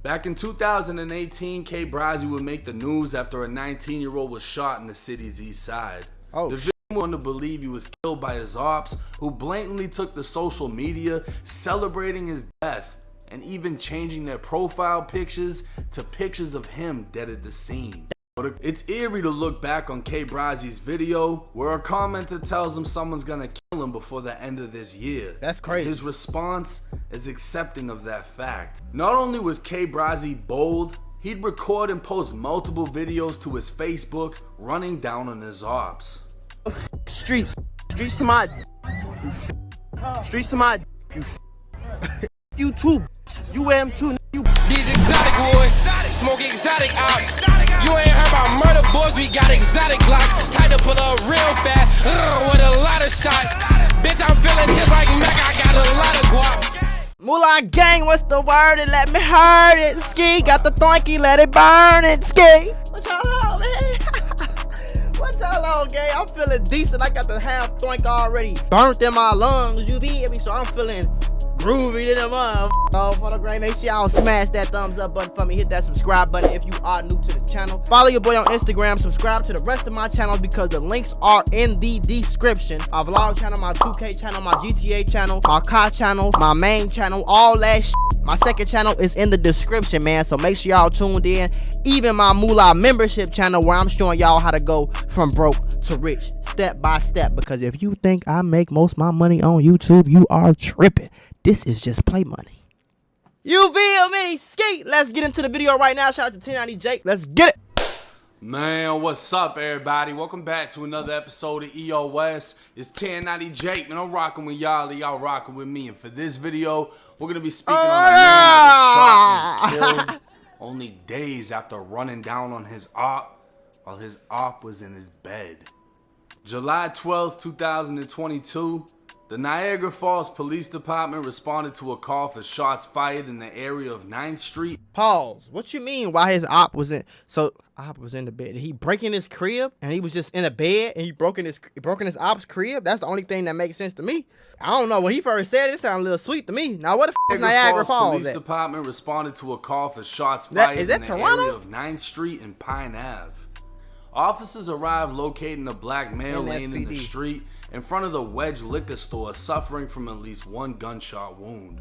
Back in 2018, brzy would make the news after a 19-year-old was shot in the city's east side. The victim wanted to believe he was killed by his ops, who blatantly took to social media celebrating his death and even changing their profile pictures to pictures of him dead at the scene. It's eerie to look back on bry's video where a commenter tells him someone's gonna kill him before the end of this year. That's crazy. His response is accepting of that fact. Not only was brzy bold, he'd record and post multiple videos to his Facebook running down on his ops. Streets to my streets to my you too, you am too. These exotic boys, smoke exotic ops. You ain't heard about murder boys, we got exotic glocks. Tied to pull up real fast, with a lot of shots. Bitch, I'm feeling just like Mac, I got a lot of guap. Mula gang, what's the word? And let me heard it. Ski, got the thonky, let it burn it. Ski. What y'all on, man? What y'all on, gang? I'm feeling decent. I got the half thonk already burnt in my lungs. You feel me? So I'm feeling groovy to the mother. Oh, for the great, make sure y'all smash that thumbs up button for me. Hit that subscribe button if you are new to the channel. Follow your boy on Instagram. Subscribe to the rest of my channels because the links are in the description. My vlog channel, my 2K channel, my GTA channel, my car channel, my main channel, all that shit. My second channel is in the description, man. So make sure y'all tuned in. Even my Mula membership channel where I'm showing y'all how to go from broke to rich step by step. Because if you think I make most of my money on YouTube, you are tripping. This is just play money. You feel me? Skate. Let's get into the video right now. Shout out to 1090 Jake. Let's get it. Man, what's up, everybody? Welcome back to another episode of EOS. It's 1090 Jake, man. I'm rocking with y'all. Y'all rocking with me. And for this video, we're going to be speaking on a man that was shot and killed only days after running down on his op while his op was in his bed. July 12th, 2022. The Niagara Falls Police Department responded to a call for shots fired in the area of 9th Street. Pause. What you mean why his op was in? So op was in the bed. Did he break in his crib and he was just in a bed and he broke in his op's crib? That's the only thing that makes sense to me. I don't know. When he first said it, it sounded a little sweet to me. Now what the f is Niagara Falls Police at? Department responded to a call for shots fired in the Toronto? area of 9th Street and Pine Ave. Officers arrived locating a black male laying in the street in front of the Wedge liquor store suffering from at least one gunshot wound.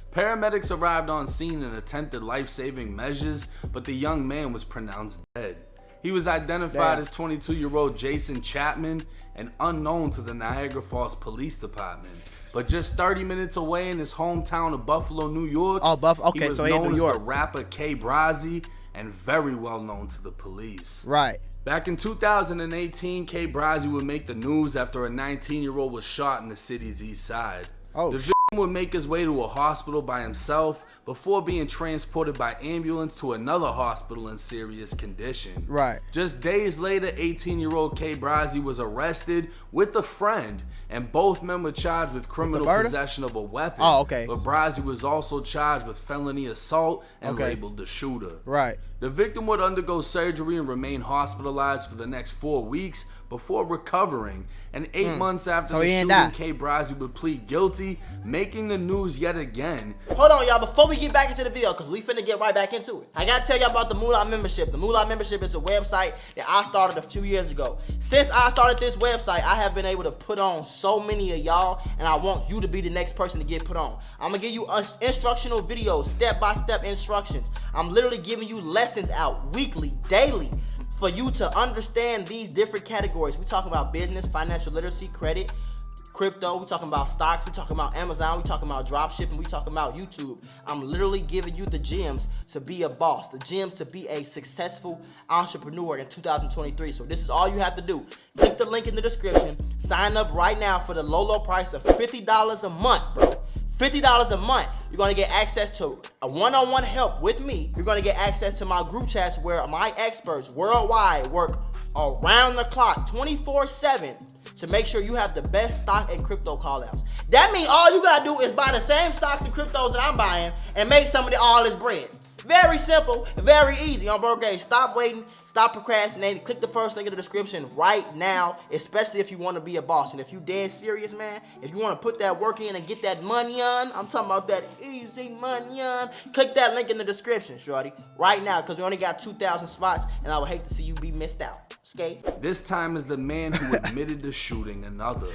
Paramedics arrived on scene and attempted life-saving measures, but the young man was pronounced dead. He was identified as 22-year-old Jason Chapman and unknown to the Niagara Falls Police Department. But just 30 minutes away in his hometown of Buffalo, New York, he was known as the rapper brzy and very well known to the police. Right. Back in 2018, brzy would make the news after a 19-year-old was shot in the city's east side. The victim would make his way to a hospital by himself before being transported by ambulance to another hospital in serious condition. Right. Just days later, 18-year-old brzy was arrested with a friend, and both men were charged with criminal possession of a weapon. Oh, okay. But brzy was also charged with felony assault and labeled the shooter. Right. The victim would undergo surgery and remain hospitalized for the next 4 weeks before recovering. And 8 months after the shooting, brzy would plead guilty, making the news yet again. Hold on, y'all. Before we get back into the video, because we finna get right back into it, I gotta tell y'all about the Mula membership. The Mula membership is a website that I started a few years ago. Since I started this website, I have been able to put on so many of y'all, and I want you to be the next person to get put on. I'm gonna give you instructional videos, step-by-step instructions. I'm literally giving you lessons out weekly, daily, for you to understand these different categories. We're talking about business, financial literacy, credit, crypto. We're talking about stocks. We're talking about Amazon. We're talking about drop shipping. We're talking about YouTube. I'm literally giving you the gems to be a boss, the gems to be a successful entrepreneur in 2023. So this is all you have to do. Click the link in the description. Sign up right now for the low price of $50 a month, bro. $50 a month. You're gonna get access to a one-on-one help with me. You're gonna get access to my group chats where my experts worldwide work around the clock, 24/7, to make sure you have the best stock and crypto call-outs. That means all you gotta do is buy the same stocks and cryptos that I'm buying and make some of all this bread. Very simple, very easy. On bro, stop waiting. Stop procrastinating. Click the first link in the description right now, especially if you want to be a boss. And if you dead serious, man, if you want to put that work in and get that money on, I'm talking about that easy money on, click that link in the description, shorty, right now, because we only got 2,000 spots, and I would hate to see you be missed out. Okay? This time is the man who admitted to shooting another.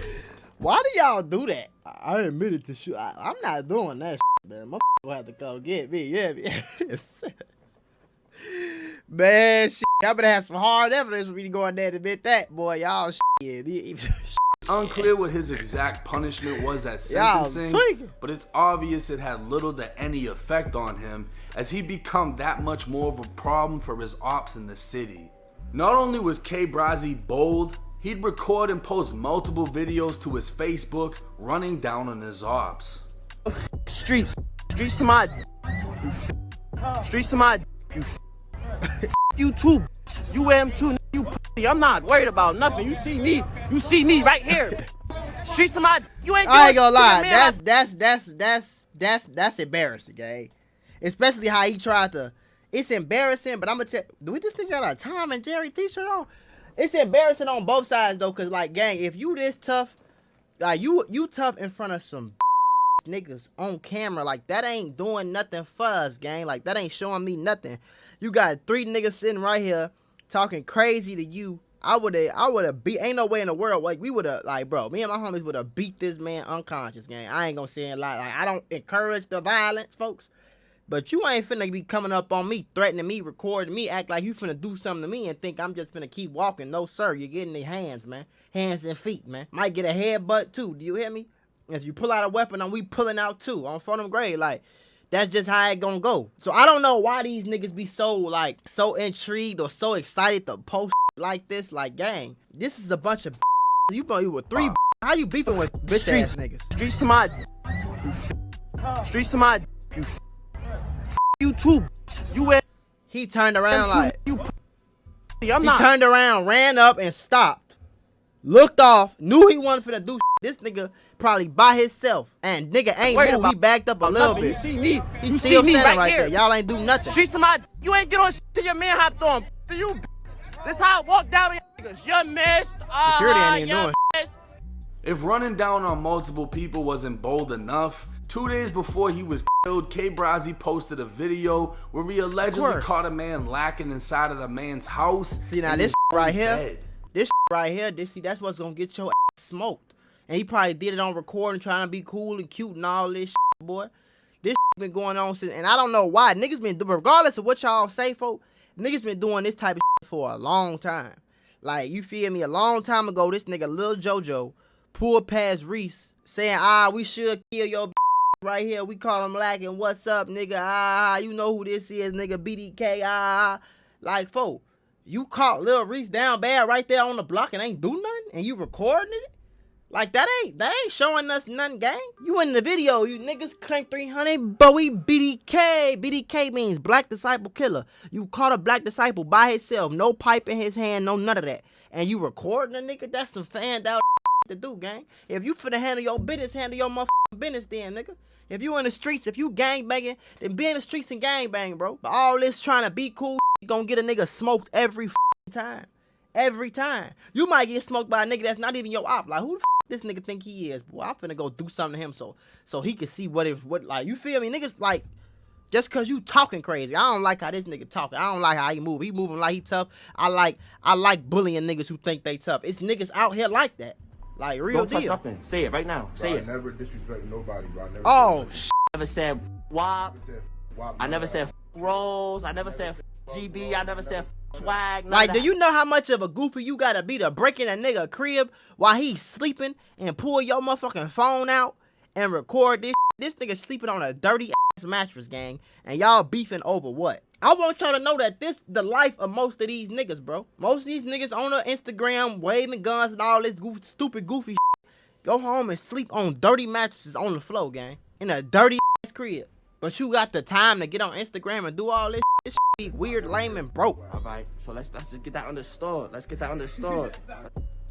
Why do y'all do that? I admitted to shoot. I'm not doing that shit, man. My gonna have to come get me. Yeah, man, shit. Y'all better have some hard evidence for me to go in there and admit that, boy. Y'all shit. Unclear what his exact punishment was at sentencing, but it's obvious it had little to any effect on him, as he become that much more of a problem for his ops in the city. Not only was brzy bold, he'd record and post multiple videos to his Facebook running down on his ops. Streets to my streets to my you too, you am too, you pussy. I'm not worried about nothing. You see me right here. Streets to my, you ain't. I ain't gonna lie, that's embarrassing, gang. Especially how he tried to. It's embarrassing, but I'm gonna tell. Do we just think got a Tom and Jerry t-shirt on? It's embarrassing on both sides though, cause like, gang, if you this tough, like you tough in front of some niggas on camera, like that ain't doing nothing for us, gang. Like that ain't showing me nothing. You got 3 niggas sitting right here talking crazy to you. I would've beat. Ain't no way in the world. Like we would've, like, bro. Me and my homies would've beat this man unconscious, gang. I ain't gonna say it like I don't encourage the violence, folks. But you ain't finna be coming up on me, threatening me, recording me, act like you finna do something to me and think I'm just finna keep walking. No, sir. You're getting the hands, man. Hands and feet, man. Might get a headbutt, too. Do you hear me? If you pull out a weapon, we pulling out, too. On front of grade, like, that's just how it gonna go. So I don't know why these niggas be so intrigued or so excited to post like this. Like, gang, this is a bunch of you with 3 How you beefing with bitch ass niggas? Streets to my streets to my you too, you am. He turned around like He turned around, ran up and stopped. Looked off, knew he wasn't finna do shit. This nigga probably by himself. And nigga ain't moved, he backed up a little bit. You see me, He still standing right there. Y'all ain't do nothing. Streets to my, you ain't get on shit till your man hopped on. To you, bitch. This how I walk down here, niggas. You missed. Security ain't even doing. If running down on multiple people wasn't bold enough, 2 days before he was killed, brzy posted a video where he allegedly caught a man lacking inside of the man's house. See, now this right here, see, that's what's gonna get your ass smoked. And he probably did it on recording, trying to be cool and cute and all this shit, boy. This shit been going on since, and I don't know why. Niggas been, regardless of what y'all say, folk, niggas been doing this type of shit for a long time. Like, you feel me? A long time ago, this nigga Lil JoJo pulled past Reese saying, we should kill your right here. We call him lacking. What's up, nigga? You know who this is, nigga. BDK. Like, folk, you caught Lil Reese down bad right there on the block and ain't do nothing, and you recording it? Like, that ain't showing us nothing, gang. You in the video, you niggas claim 300, but we BDK. BDK means Black Disciple Killer. You caught a Black Disciple by himself, no pipe in his hand, no none of that. And you recording a nigga? That's some fanned out to do, gang. If you finna handle your business, handle your motherfucking business then, nigga. If you in the streets, if you gang banging, then be in the streets and gang bang, bro. But all this trying to be cool, gonna get a nigga smoked every time. Every time. You might get smoked by a nigga that's not even your op. Like, who the this nigga think he is? Boy, I'm finna go do something to him so he can see what like, you feel me? Niggas, like, just cause you talking crazy. I don't like how this nigga talking. I don't like how he move. He moving like he tough. I like bullying niggas who think they tough. It's niggas out here like that. Like, real deal. Nothing. Say it right now. Say it. I never disrespect nobody, bro. I never said WAP. I never said Rolls. I never said GB. I never said swag. Like, do you know how much of a goofy you gotta be to break in a nigga crib while he's sleeping and pull your motherfucking phone out and record this? This nigga sleeping on a dirty ass mattress, gang, and y'all beefing over what? I want y'all to know that this the life of most of these niggas, bro. Most of these niggas on the Instagram waving guns and all this stupid goofy shit. Go home and sleep on dirty mattresses on the floor, gang, in a dirty ass crib. But you got the time to get on Instagram and do all this. This shit be weird, lame, and broke. All right, so let's just get that understood. Let's get that understood.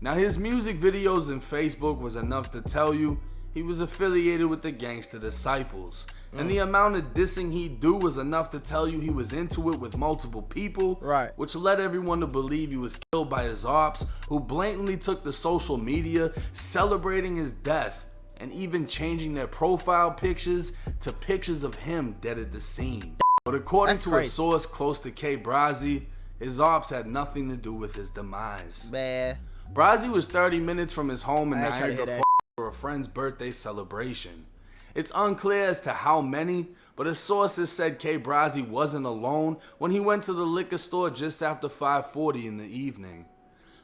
Now, his music videos and Facebook was enough to tell you he was affiliated with the Gangsta Disciples. And the amount of dissing he'd do was enough to tell you he was into it with multiple people, right? Which led everyone to believe he was killed by his ops, who blatantly took to social media celebrating his death and even changing their profile pictures to pictures of him dead at the scene. But according to a source close to brzy, his ops had nothing to do with his demise. Brzy was 30 minutes from his home in Niagara Falls for a friend's birthday celebration. It's unclear as to how many, but his sources said brzy wasn't alone when he went to the liquor store just after 5:40 in the evening.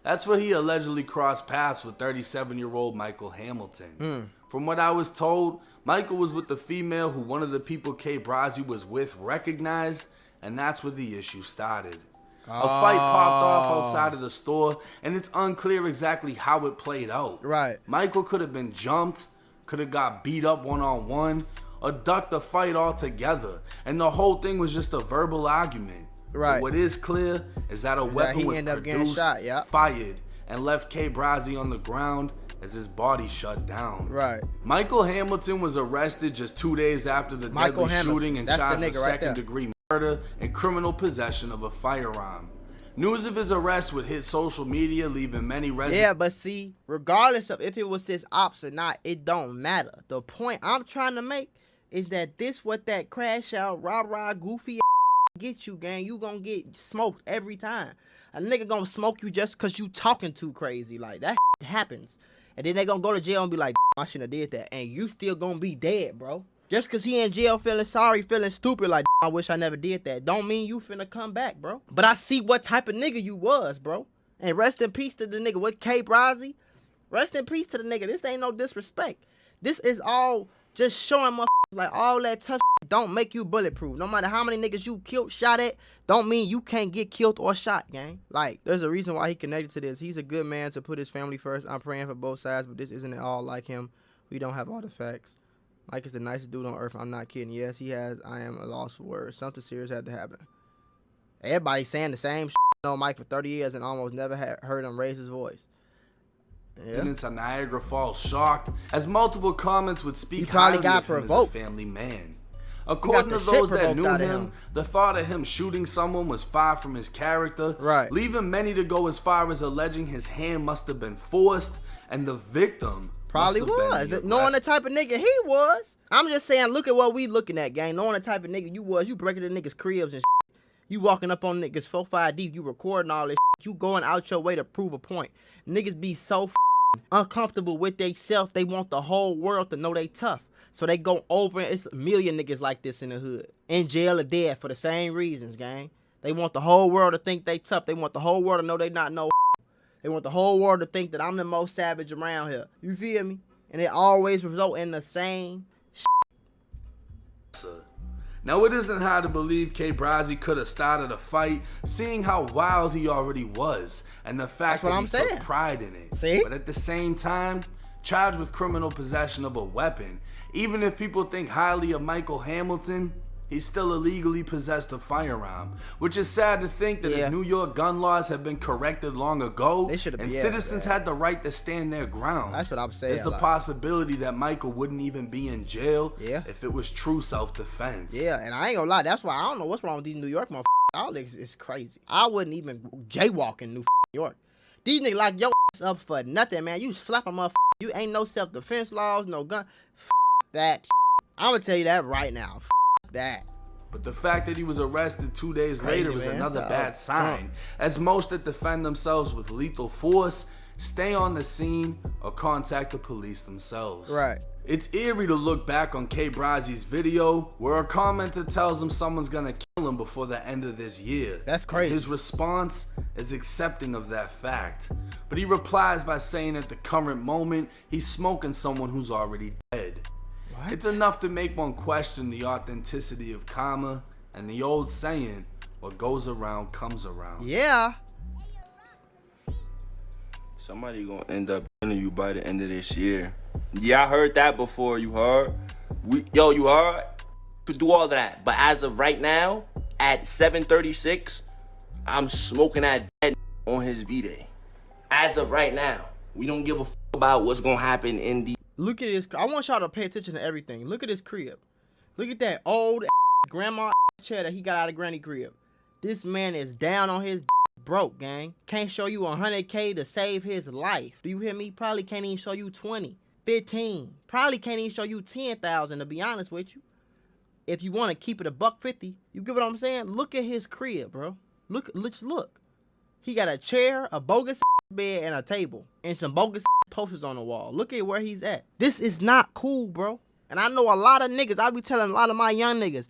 That's where he allegedly crossed paths with 37-year-old Michael Hamilton. From what I was told, Michael was with the female who one of the people brzy was with recognized, and that's where the issue started. A fight popped off outside of the store, and it's unclear exactly how it played out. Right. Michael could have been jumped, could have got beat up one-on-one, or ducked the fight altogether, and the whole thing was just a verbal argument. Right. But what is clear is that a weapon was produced, fired, and left brzy on the ground as his body shut down. Right. Michael Hamilton was arrested just 2 days after the deadly shooting and charged with second-degree murder and criminal possession of a firearm. News of his arrest would hit social media, leaving many residents. Yeah, but see, regardless of if it was this ops or not, it don't matter. The point I'm trying to make is that this what that crash out, rah-rah, goofy get you, gang. You gonna get smoked every time. A nigga gonna smoke you just because you talking too crazy. Like, that happens. And then they gonna go to jail and be like, I shouldn't have did that. And you still gonna be dead, bro. Just because he in jail feeling sorry, feeling stupid, like, I wish I never did that, don't mean you finna come back, bro. But I see what type of nigga you was, bro. And rest in peace to the nigga with brzy. Rest in peace to the nigga. This ain't no disrespect. This is all just showing motherfuckers like all that tough don't make you bulletproof. No matter how many niggas you killed, shot at, don't mean you can't get killed or shot, gang. Like, there's a reason why he connected to this. He's a good man to put his family first. I'm praying for both sides, but this isn't at all like him. We don't have all the facts. Mike is the nicest dude on earth. I'm not kidding. Yes, he has. I am a loss for words. Something serious had to happen. Everybody's saying the same shit. I know Mike for 30 years and almost never heard him raise his voice. Yeah. Residents of Niagara Falls shocked, as multiple comments would speak highly highly of him as a family man. According to those that knew him, the thought of him shooting someone was far from his character, leaving many to go as far as alleging his hand must have been forced, and the victim probably was. Knowing the type of nigga he was. I'm just saying, look at what we looking at, gang. Knowing the type of nigga you was, you breaking the niggas' cribs and shit. You walking up on niggas 4-5 deep, you recording all this shit. You going out your way to prove a point. Niggas be so uncomfortable with they self, they want the whole world to know they tough. So they go over, it's a million niggas like this in the hood. In jail or dead for the same reasons, gang. They want the whole world to think they tough. They want the whole world to know they not no. They want the whole world to think that I'm the most savage around here. You feel me? And it always result in the same Now, it isn't hard to believe brzy could have started a fight, seeing how wild he already was, and the fact that he took pride in it. See? But at the same time, charged with criminal possession of a weapon, even if people think highly of Michael Hamilton, he still illegally possessed a firearm, which is sad to think that if New York gun laws have been corrected long ago, and citizens had the right to stand their ground, that's what I'm saying. There's the possibility that Michael wouldn't even be in jail if it was true self-defense. Yeah, and I ain't gonna lie, that's why I don't know what's wrong with these New York motherfuckers. All this is crazy. I wouldn't even jaywalk in New York. These niggas lock your up for nothing, man. You slap a motherfucker. You ain't no self-defense laws, no gun. That. I'm gonna tell you that right now. That. But the fact that he was arrested 2 days later was another bad sign, as most that defend themselves with lethal force stay on the scene or contact the police themselves. Right. It's eerie to look back on bry's video where a commenter tells him someone's gonna kill him before the end of this year. That's crazy. His response is accepting of that fact, but he replies by saying at the current moment he's smoking someone who's already dead. What? It's enough to make one question the authenticity of karma and the old saying, what goes around comes around. Yeah. Somebody gonna end up killing you by the end of this year. Yeah, I heard that before. You heard? You heard? Could do all that, but as of right now, at 7:36, I'm smoking that dead on his B-Day. As of right now, we don't give a f about what's gonna happen in the. Look at this. I want y'all to pay attention to everything. Look at this crib. Look at that old grandma chair that he got out of granny crib. This man is down on his broke, gang. Can't show you 100K to save his life. Do you hear me? Probably can't even show you 20, 15. Probably can't even show you 10,000, to be honest with you. If you want to keep it $150, you get what I'm saying? Look at his crib, bro. Look. He got a chair, a bogus bed, and a table, and some bogus posters on the wall. Look at where he's at. This is not cool, bro. And I know a lot of niggas, I be telling a lot of my young niggas,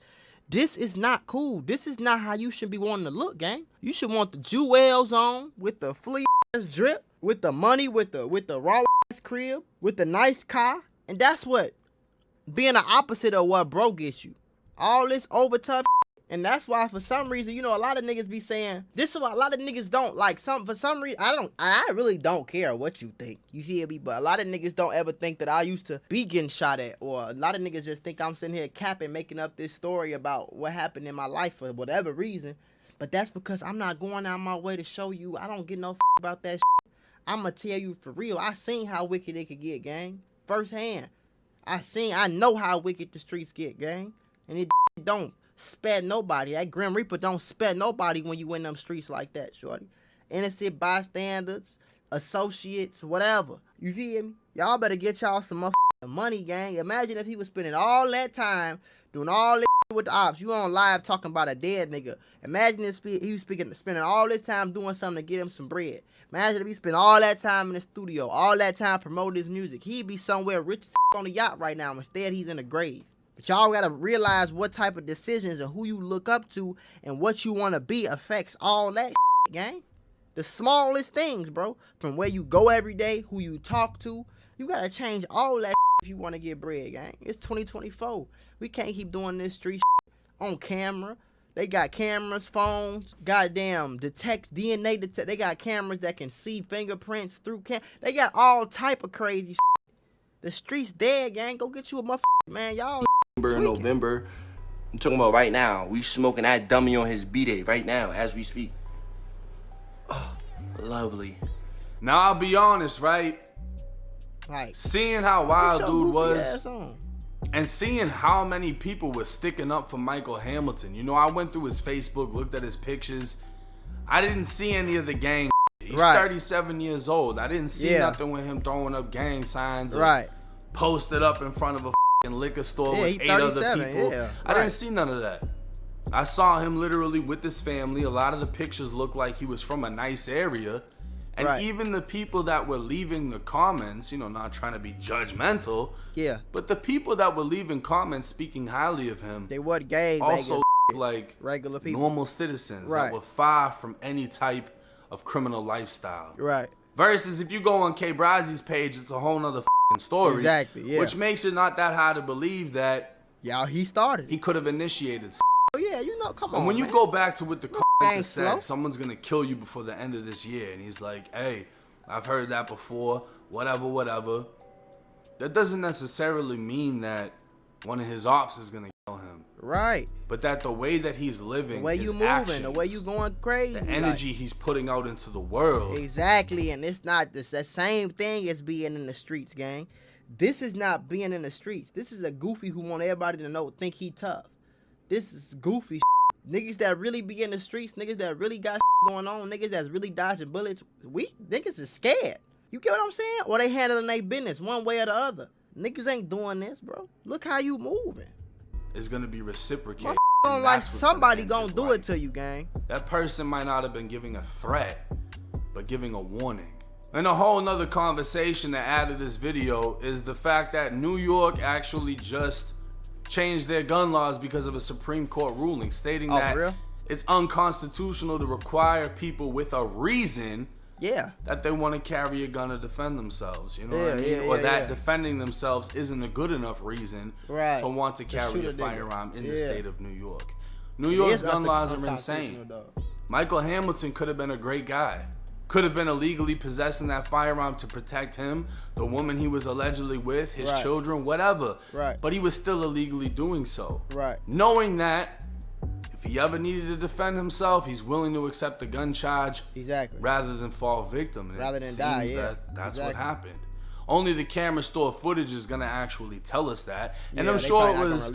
this is not cool. This is not how you should be wanting to look, gang. You should want the jewels on, with the flea drip, with the money, with the raw crib, with the nice car. And that's what being the opposite of what bro gets you. All this over tough. And that's why, for some reason, you know, a lot of niggas be saying, this is why a lot of niggas don't like for some reason, I really don't care what you think. You feel me? But a lot of niggas don't ever think that I used to be getting shot at, or a lot of niggas just think I'm sitting here capping, making up this story about what happened in my life for whatever reason. But that's because I'm not going out my way to show you. I don't get no about that shit. I'ma tell you for real. I seen how wicked it could get, gang. Firsthand. I know how wicked the streets get, gang. And it don't spare nobody. That Grim Reaper don't spare nobody when you in them streets like that, shorty. Innocent bystanders, associates, whatever. You feel me? Y'all better get y'all some motherfucking money, gang. Imagine if he was spending all that time doing all that with the ops. You on live talking about a dead nigga. Imagine if he was spending all this time doing something to get him some bread. Imagine if he spent all that time in the studio, all that time promoting his music. He'd be somewhere rich as on a yacht right now. Instead, he's in the grave. But y'all gotta realize what type of decisions and who you look up to and what you want to be affects all that shit, gang. The smallest things, bro. From where you go every day, who you talk to. You gotta change all that shit if you want to get bread, gang. It's 2024. We can't keep doing this street shit on camera. They got cameras, phones, goddamn DNA detect. They got cameras that can see fingerprints through They got all type of crazy shit. The streets dead, gang. Go get you a motherfucker, man. Y'all in November. I'm talking about right now. We smoking that dummy on his B-Day right now as we speak. Oh, lovely. Now I'll be honest, right? Like, seeing how wild dude was, on. and seeing how many people were sticking up for Michael Hamilton. You know, I went through his Facebook, looked at his pictures. I didn't see any of the gang. He's 37 years old. I didn't see nothing with him throwing up gang signs. Or posted up in front of a liquor store with 8 other people. I didn't see none of that. I saw him literally with his family. A lot of the pictures looked like he was from a nice area. And even the people that were leaving the comments, you know, not trying to be judgmental. Yeah. But the people that were leaving comments speaking highly of him. They weren't gay. Also like regular people. Normal citizens that were far from any type of criminal lifestyle. Right. Versus if you go on bry's page, it's a whole nother story. Exactly, yeah. Which makes it not that hard to believe that he started. He could have initiated. Oh yeah, you know, come on. And when you man. go back to what the comment said, someone's gonna kill you before the end of this year, and he's like, "Hey, I've heard that before. Whatever." That doesn't necessarily mean that one of his ops is gonna kill him. Right. But that the way that he's living, the way you moving, actions, the way you going crazy, the energy he's putting out into the world. Exactly, and it's not that same thing as being in the streets, gang. This is not being in the streets. This is a goofy who want everybody to think he tough. This is goofy shit. Niggas that really be in the streets, niggas that really got shit going on, niggas that's really dodging bullets, niggas is scared. You get what I'm saying? Or they handling their business one way or the other. Niggas ain't doing this, bro. Look how you moving. It's gonna be reciprocated. Like somebody gonna do it to you, gang. That person might not have been giving a threat, but giving a warning. And a whole nother conversation to add to this video is the fact that New York actually just changed their gun laws because of a Supreme Court ruling stating that it's unconstitutional to require people with a reason that they want to carry a gun to defend themselves. You know what I mean? Or that defending themselves isn't a good enough reason to want to carry a firearm in the state of New York. New York's gun laws are insane. Michael Hamilton could have been a great guy. Could have been illegally possessing that firearm to protect him, the woman he was allegedly with, his children, whatever. But he was still illegally doing so. Knowing that if he ever needed to defend himself, he's willing to accept the gun charge rather than fall victim. And rather than die, that's what happened. Only the camera store footage is gonna actually tell us that. And I'm sure it was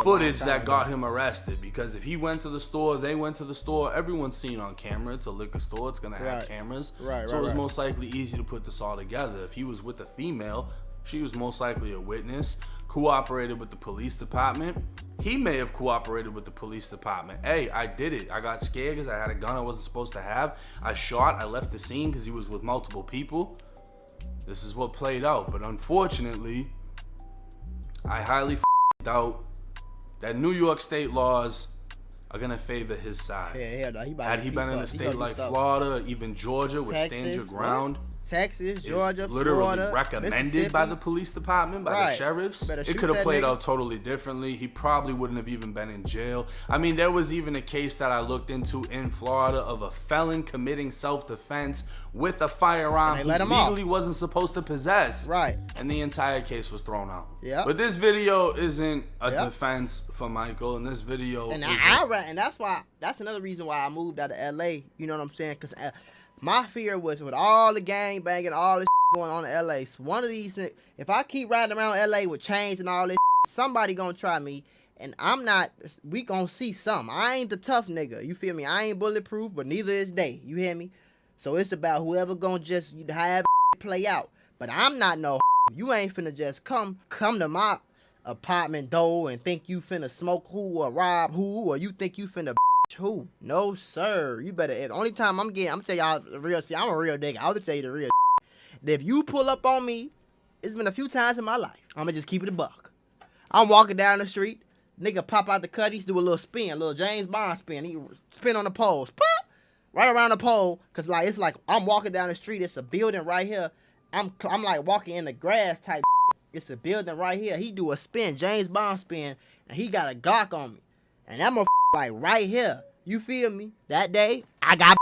footage that got him arrested, because if he went to the store, they went to the store, everyone's seen on camera. It's a liquor store, it's gonna have cameras. So it was most likely easy to put this all together. If he was with a female, she was most likely a witness, cooperated with the police department. He may have cooperated with the police department. Hey, I did it. I got scared because I had a gun I wasn't supposed to have. I shot, I left the scene because he was with multiple people. This is what played out. But unfortunately, I highly doubt that New York state laws are gonna favor his side. Had he been in a state like Florida, even Georgia, would stand your ground. Texas, Georgia, literally Florida, recommended by the police department, by the sheriffs. It could have played out totally differently. He probably wouldn't have even been in jail. I mean, there was even a case that I looked into in Florida of a felon committing self-defense with a firearm he legally wasn't supposed to possess. Right. And the entire case was thrown out. Yeah. But this video isn't a defense for Michael, and this video and that's another reason why I moved out of LA. You know what I'm saying? Because my fear was with all the gang banging, all this going on in LA. So one of these, if I keep riding around LA with chains and all this, somebody gonna try me, and I'm not. We gonna see some. I ain't the tough nigga. You feel me? I ain't bulletproof, but neither is they. You hear me? So it's about whoever gonna just have play out. But I'm not no. You ain't finna just come to my apartment door and think you finna smoke who or rob who, or you think you finna who? No, sir. You better. The only time I'm tell y'all the real. See, I'm a real nigga. I'll tell you the real. If you pull up on me, it's been a few times in my life. I'ma just keep it a buck. I'm walking down the street. Nigga pop out the cutties, do a little spin, a little James Bond spin. He spin on the poles. Pop! Right around the pole. Cause like it's like I'm walking down the street. It's a building right here. I'm like walking in the grass type. It's a building right here. He do a spin, James Bond spin, and he got a GLOCK on me. And that motherfucker like right here. You feel me? That day, I got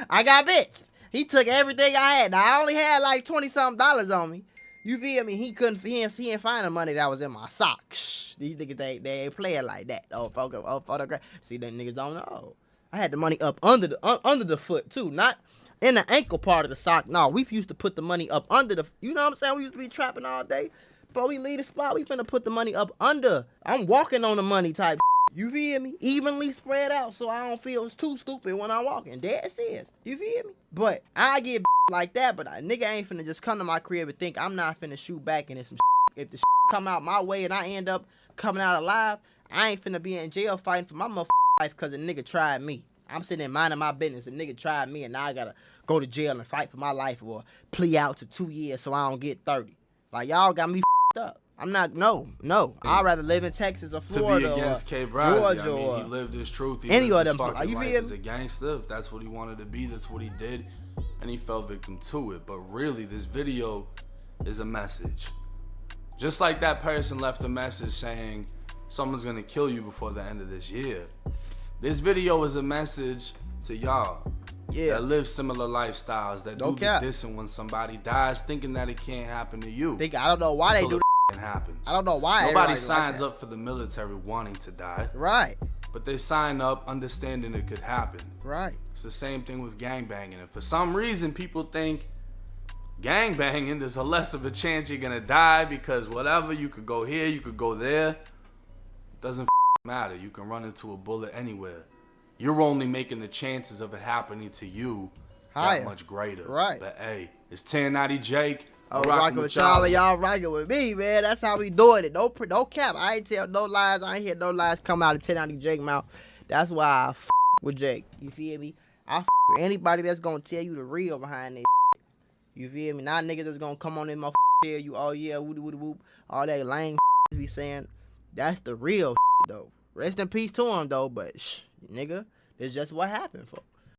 I got bitched. He took everything I had. Now, I only had like $20-something on me. You feel me? He didn't find the money that was in my socks. These niggas, they ain't playing like that. Photograph. See, them niggas don't know. I had the money up under the foot, too. Not in the ankle part of the sock. No, we used to put the money up under the, you know what I'm saying? We used to be trapping all day. Before we leave the spot, we finna put the money up under. I'm walking on the money type. You feel me? Evenly spread out so I don't feel too stupid when I'm walking. Dead serious. You feel me? But I get like that, but a nigga ain't finna just come to my crib and think I'm not finna shoot back and some if the come out my way and I end up coming out alive, I ain't finna be in jail fighting for my motherfucking life because a nigga tried me. I'm sitting there minding my business. A nigga tried me and now I gotta go to jail and fight for my life or plea out to 2 years so I don't get 30. Like, y'all got me up. I'm not, no. I'd rather live in Texas or Florida to be against K. Brzy. Georgia, I mean, he lived his truth. He any lived of his them. fucking You life feel as a gangster. If that's what he wanted to be, that's what he did. And he fell victim to it. But really, this video is a message. Just like that person left a message saying someone's gonna kill you before the end of this year. This video is a message to y'all that live similar lifestyles, that do the dissing when somebody dies, thinking that it can't happen to you. I don't know why they do it happens. I don't know why. Nobody signs up for the military wanting to die. Right. But they sign up understanding it could happen. Right. It's the same thing with gangbanging. And for some reason, people think gangbanging, there's a less of a chance you're gonna die because whatever, you could go here, you could go there. It doesn't matter. You can run into a bullet anywhere. You're only making the chances of it happening to you that much greater. Right. But hey, it's 1090 Jake. I'm rocking with y'all and y'all rocking with me, man. That's how we doing it. No cap. I ain't tell no lies. I ain't hear no lies come out of 1090 Jake mouth. That's why I f with Jake. You feel me? I f with anybody that's gonna tell you the real behind this. You feel me? Not niggas that's gonna come on in my tell you, oh yeah, woody woody whoop, all that lame be saying. That's the real though. Rest in peace to him though, but nigga, it's just what happened, folks.